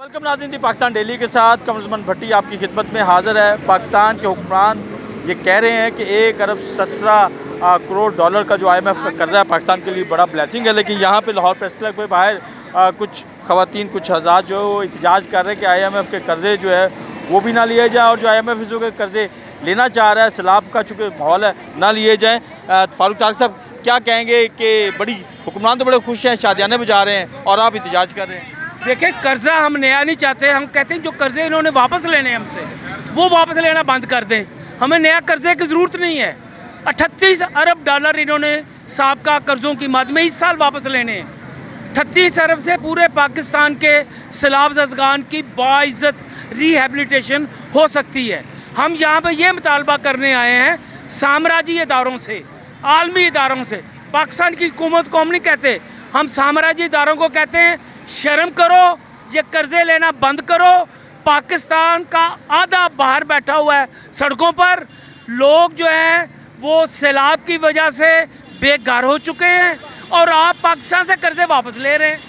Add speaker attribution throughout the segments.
Speaker 1: Welcome नाज़रीन, दी Pakistan daily के साथ कमरुज़्ज़मान भट्टी आपकी खिदमत में हाज़िर है। पाकिस्तान के हुक्मरान ये कह रहे हैं कि 1 अरब 17 करोड़ डॉलर का जो IMF का कर्जा है पाकिस्तान के लिए बड़ा ब्लेसिंग है। लेकिन यहाँ पे लाहौर प्रेस क्लब के बाहर कुछ ख़वातीन, कुछ हज़रात जो है वो एहतजाज कर रहे हैं कि IMF के कर्जे जो है वो भी ना लिए जाए और जो IMF इसो के कर्जे लेना चाह रहा है, सैलाब का चूँकि माहौल है, ना लिए जाएँ। फारूक तारिक साहब क्या कहेंगे कि बड़ी हुक्मरान तो बड़े खुश हैं, शादियाने बजा रहे हैं और आप एहतजाज कर रहे हैं?
Speaker 2: देखिए, कर्जा हम नया नहीं चाहते। हम कहते हैं जो कर्जे इन्होंने वापस लेने हैं हमसे, वो वापस लेना बंद कर दें। हमें नया कर्जे की ज़रूरत नहीं है। 38 अरब डॉलर इन्होंने साबका कर्ज़ों की मद में इस साल वापस लेने हैं। 38 अरब से पूरे पाकिस्तान के सैलाब ज़दगान की बाइज़्ज़त रिहेबिलिटेशन हो सकती है। हम यहाँ पर यह मुतालबा करने आए हैं साम्राज्यी इदारों से, आलमी इदारों से। पाकिस्तान की हुकूमत को हम नहीं कहते, हम साम्राज्यी इदारों को कहते हैं शर्म करो, ये कर्जे लेना बंद करो। पाकिस्तान का आधा बाहर बैठा हुआ है सड़कों पर। लोग जो हैं वो सैलाब की वजह से बेघर हो चुके हैं और आप पाकिस्तान से कर्जे वापस ले रहे हैं।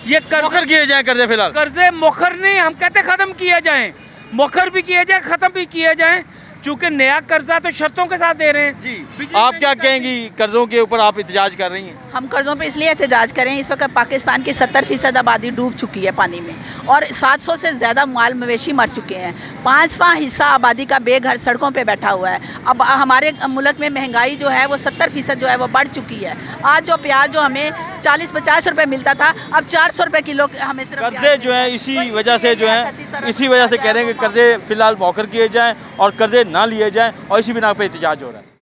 Speaker 2: ये
Speaker 1: मुखर किए जाए कर्जे, फिलहाल
Speaker 2: कर्जे मुखर नहीं, हम कहते ख़त्म किए जाएं। मुखर भी किए जाए, ख़त्म भी किए जाएं, चूँकि नया कर्जा तो शर्तों के साथ दे रहे हैं।
Speaker 1: जी, आप क्या कहेंगी कर्ज़ों के ऊपर आप एहतजाज कर रही हैं?
Speaker 3: हम कर्ज़ों पे इसलिए एहतजाज करें, इस वक्त पाकिस्तान की 70% आबादी डूब चुकी है पानी में और 700 से ज़्यादा माल मवेशी मर चुके हैं। 5वां हिस्सा आबादी का बेघर सड़कों पे बैठा हुआ है। अब हमारे मुल्क में महंगाई जो है वो 70% जो है वो बढ़ चुकी है। आज जो प्याज जो हमें 40-50 रुपये मिलता था, अब 400 रुपये किलो हमें सिर्फ
Speaker 1: कर्जे जो है इसी वजह से जो है इसी वजह से कह रहे हैं कि कर्जे फिलहाल मौखर किए जाएँ और कर्जे ना लिए जाएँ और इसी बिना पर एहतजाज हो रहा है।